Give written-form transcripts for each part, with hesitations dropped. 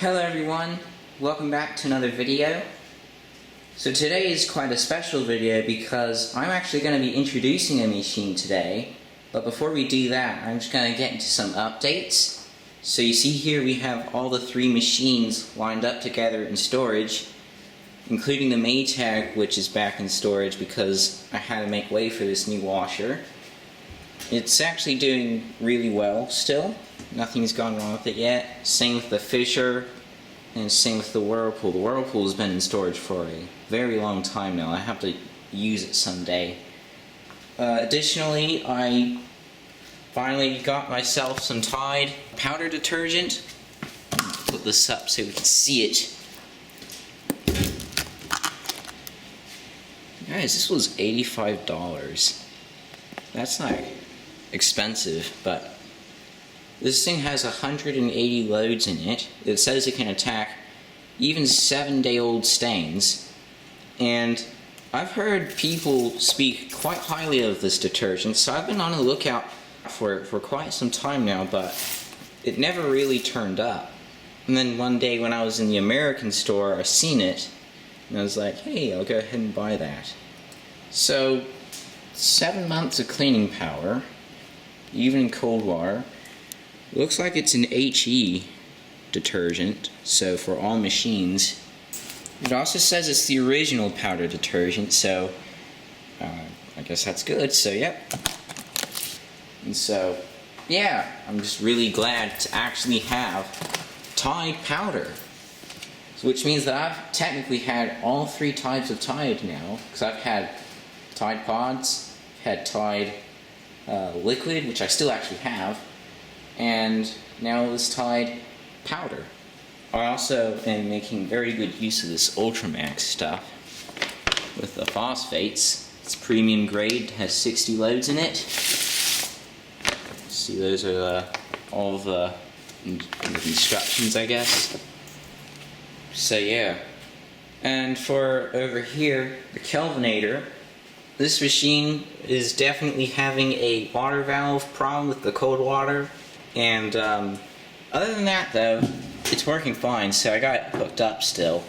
Hello everyone, welcome back to another video. So today is quite a special video because I'm actually going to be introducing a machine today. But before we do that, I'm just going to get into some updates. So you see here we have all the three machines lined up together in storage, including the Maytag, which is back in storage because I had to make way for this new washer. It's actually doing really well still. Nothing's gone wrong with it yet. Same with the Fisher, and same with the Whirlpool. The Whirlpool has been in storage for a very long time now. I have to use it someday. Additionally, I finally got myself some Tide powder detergent. Put this up so we can see it. Guys, this was $85. That's not expensive, but this thing has 180 loads in it. It says it can attack even 7-day-old stains. And I've heard people speak quite highly of this detergent, so I've been on the lookout for it for quite some time now, but it never really turned up. And then one day when I was in the American store, I seen it, and I was like, hey, I'll go ahead and buy that. So, 7 months of cleaning power, even in cold water. Looks like it's an HE detergent, so for all machines. It also says it's the original powder detergent, so I guess that's good, so yep. And so, yeah, I'm just really glad to actually have Tide powder. Which means that I've technically had all three types of Tide now, because I've had Tide Pods, had Tide Liquid, which I still actually have, and now this Tide powder. I also am making very good use of this Ultramax stuff with the phosphates. It's premium grade, has 60 loads in it. See, those are all the instructions, I guess. So yeah. And for over here, the Kelvinator. This machine is definitely having a water valve problem with the cold water. And other than that though, it's working fine, so I got it hooked up still.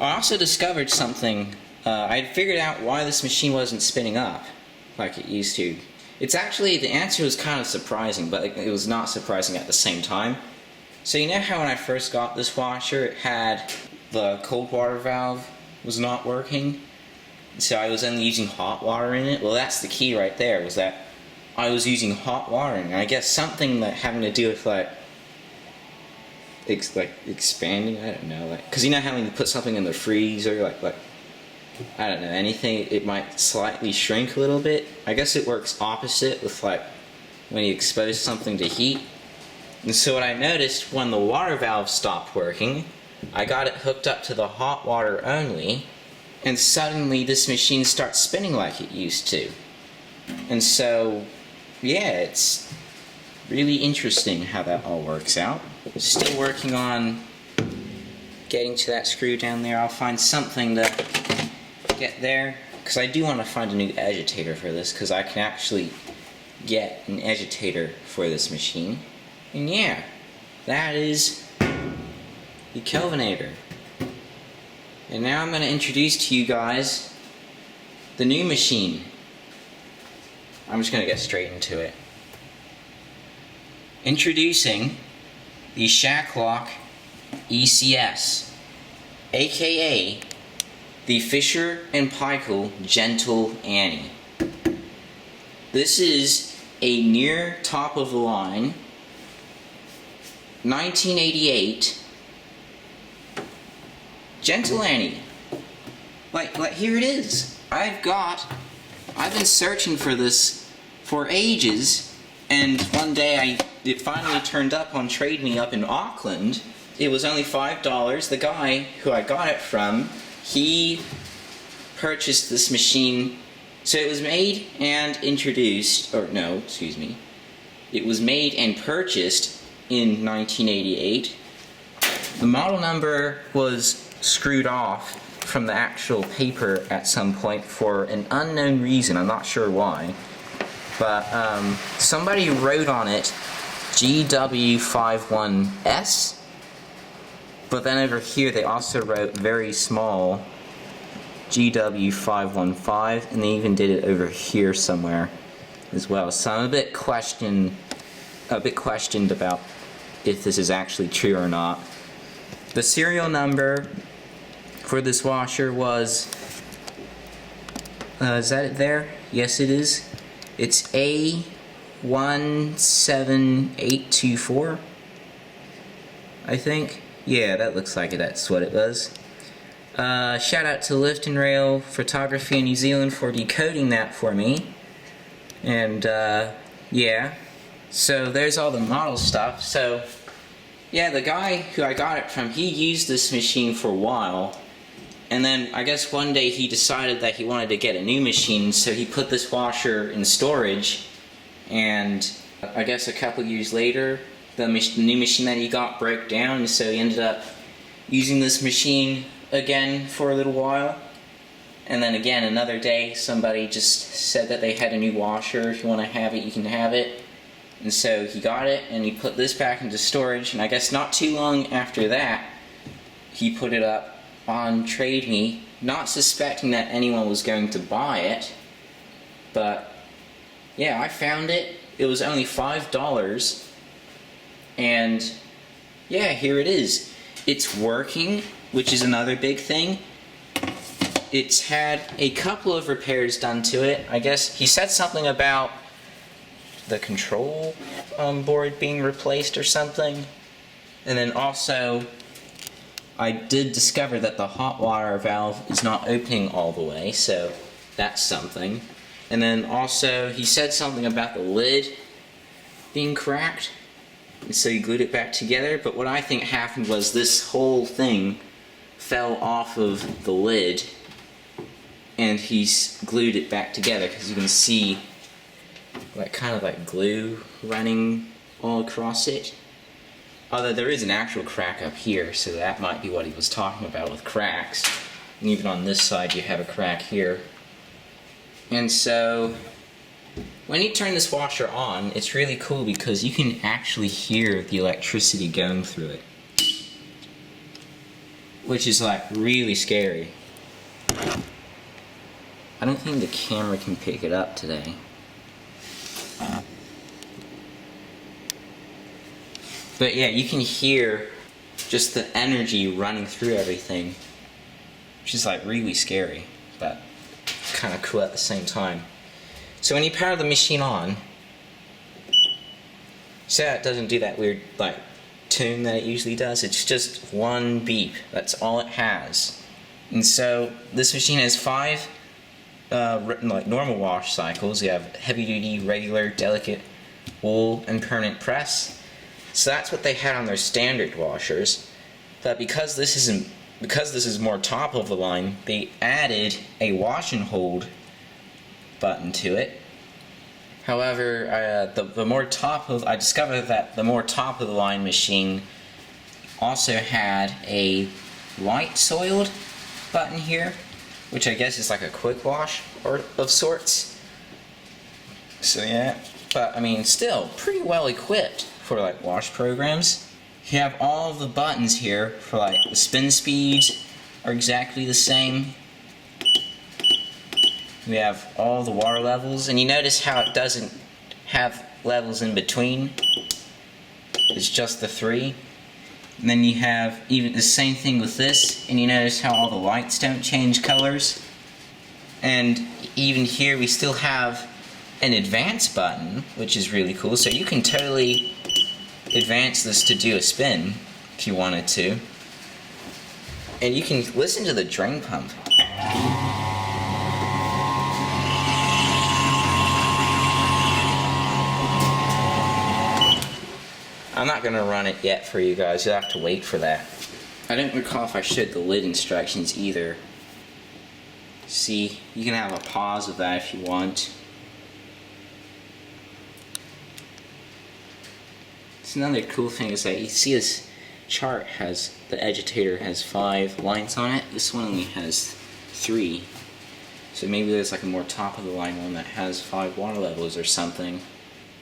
I also discovered something. I figured out why this machine wasn't spinning up like it used to. It's actually, the answer was kind of surprising, but it was not surprising at the same time. So you know how when I first got this washer, it had the cold water valve was not working? So I was only using hot water in it? Well, that's the key right there, was that I was using hot water, and I guess something that having to do with like expanding, I don't know, like, cause you know how when you put something in the freezer, like I don't know, anything, it might slightly shrink a little bit. I guess it works opposite with like when you expose something to heat. And so what I noticed when the water valve stopped working, I got it hooked up to the hot water only, and suddenly this machine starts spinning like it used to. And so, yeah, it's really interesting how that all works out. Still working on getting to that screw down there. I'll find something to get there, because I do want to find a new agitator for this, because I can actually get an agitator for this machine. And yeah, that is the Kelvinator. And now I'm going to introduce to you guys the new machine. I'm just going to get straight into it. Introducing the Shacklock ECS, aka the Fisher & Paykel Gentle Annie. This is a near top of the line 1988 Gentle Annie. Like here it is. I've been searching for this for ages, and one day it finally turned up on Trade Me up in Auckland. It was only $5. The guy who I got it from, he purchased this machine. So it was made and introduced, or no, excuse me. It was made and purchased in 1988. The model number was screwed off from the actual paper at some point for an unknown reason. I'm not sure why. But somebody wrote on it GW51S, But then over here they also wrote very small GW515, and they even did it over here somewhere as well. So I'm a bit questioned about if this is actually true or not. The serial number for this washer was, is that it there? Yes, it is. It's A17824, I think. Yeah, that looks like it. That's what it was. Shout out to Lift and Rail Photography in New Zealand for decoding that for me. And yeah, so there's all the model stuff. So yeah, the guy who I got it from, he used this machine for a while, and then I guess one day he decided that he wanted to get a new machine, so he put this washer in storage, and I guess a couple years later the new machine that he got broke down, so he ended up using this machine again for a little while. And then again, another day, somebody just said that they had a new washer. If you want to have it, you can have it. And so he got it, and he put this back into storage, and I guess not too long after that, he put it up on Trade Me, not suspecting that anyone was going to buy it. But yeah, I found it. It was only $5, and yeah, here it is. It's working, which is another big thing. It's had a couple of repairs done to it. I guess he said something about the control board being replaced or something. And then also, I did discover that the hot water valve is not opening all the way, so that's something. And then also, he said something about the lid being cracked, and so he glued it back together. But what I think happened was this whole thing fell off of the lid, and he's glued it back together, because you can see like kind of like glue running all across it. Although there is an actual crack up here, so that might be what he was talking about with cracks. And even on this side you have a crack here. And so when you turn this washer on, it's really cool because you can actually hear the electricity going through it, which is like really scary. I don't think the camera can pick it up today. But yeah, you can hear just the energy running through everything, which is like really scary, but kind of cool at the same time. So when you power the machine on, see how it doesn't do that weird like tune that it usually does? It's just one beep. That's all it has. And so this machine has 5 like normal wash cycles. You have heavy duty, regular, delicate, wool, and permanent press. So that's what they had on their standard washers. But because this is more top of the line, they added a wash and hold button to it. However, I discovered that the more top of the line machine also had a light soiled button here, which I guess is like a quick wash or of sorts. So yeah, but I mean, still pretty well equipped for like wash programs. You have all of the buttons here for like the spin speeds are exactly the same. We have all the water levels, and you notice how it doesn't have levels in between. It's just the 3. And then you have even the same thing with this, and you notice how all the lights don't change colors. And even here we still have an advance button, which is really cool, so you can totally advance this to do a spin if you wanted to. And you can listen to the drain pump. I'm not going to run it yet for you guys, you'll have to wait for that. I don't recall if I showed the lid instructions either. See, you can have a pause of that if you want. So another cool thing is that you see this chart has, the agitator has 5 lines on it. This one only has 3. So maybe there's like a more top of the line one that has 5 water levels or something.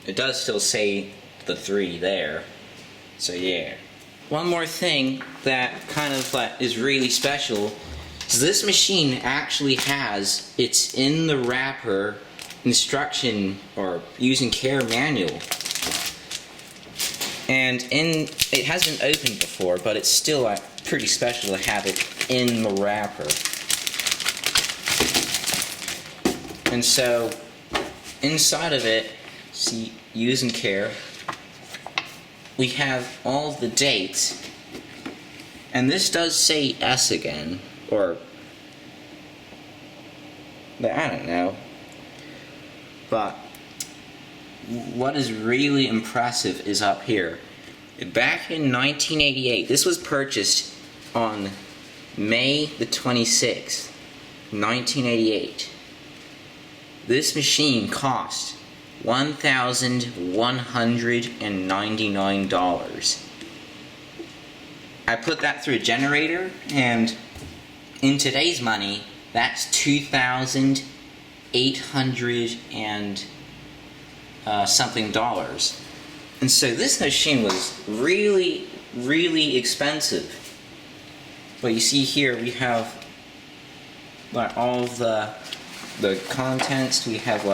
It does still say the 3 there. So yeah. one more thing that kind of is really special is this machine actually has its in the wrapper instruction or using care manual. And it hasn't opened before, but it's still pretty special to have it in the wrapper. And so inside of it, see, use and care, we have all the dates, and this does say S again, or I don't know, but what is really impressive is up here. Back in 1988, this was purchased on May the 26th, 1988. This machine cost $1,199. I put that through a generator, and in today's money, that's $2,800 and something dollars. And so this machine was really, really expensive. But you see here we have all of the contents. We have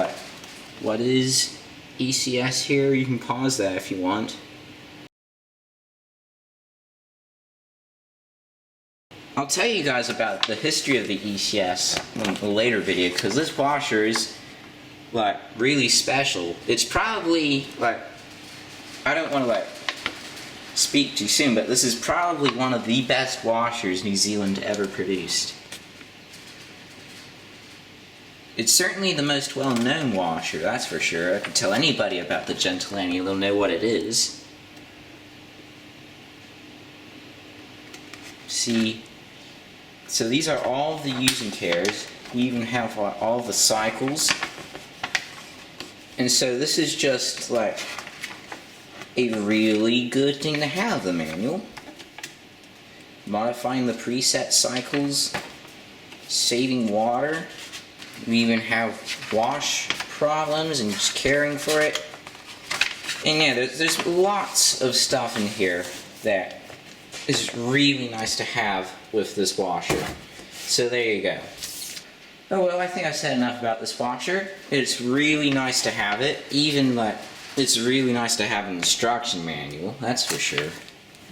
what is ECS here. You can pause that if you want. I'll tell you guys about the history of the ECS in a later video, because this washer is really special. It's probably I don't want to speak too soon, but this is probably one of the best washers New Zealand ever produced. It's certainly the most well-known washer, that's for sure. I could tell anybody about the Gentle Annie, they'll know what it is. See, so these are all the use and cares. We even have all the cycles. And so this is just a really good thing to have, the manual. Modifying the preset cycles, saving water. We even have wash problems and just caring for it. And yeah, there's lots of stuff in here that is really nice to have with this washer. So there you go. Oh well, I think I've said enough about this washer. It's really nice to have it. Even it's really nice to have an instruction manual, that's for sure.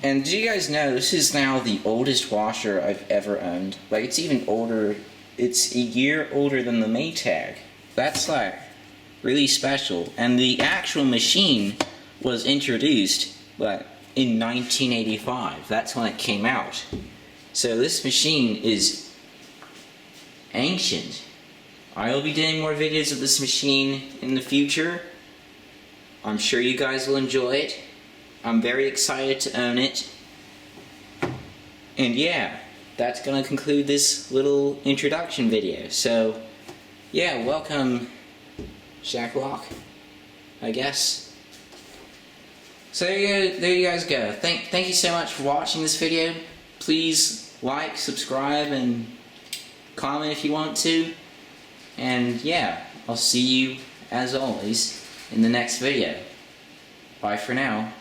And do you guys know this is now the oldest washer I've ever owned? It's even older. It's a year older than the Maytag. That's really special. And the actual machine was introduced in 1985. That's when it came out. So this machine is ancient. I will be doing more videos of this machine in the future. I'm sure you guys will enjoy it. I'm very excited to own it. And yeah, that's going to conclude this little introduction video. So, yeah, welcome, Shacklock, I guess. So there you guys go. Thank you so much for watching this video. Please like, subscribe, and comment if you want to. And yeah, I'll see you, as always, in the next video. Bye for now.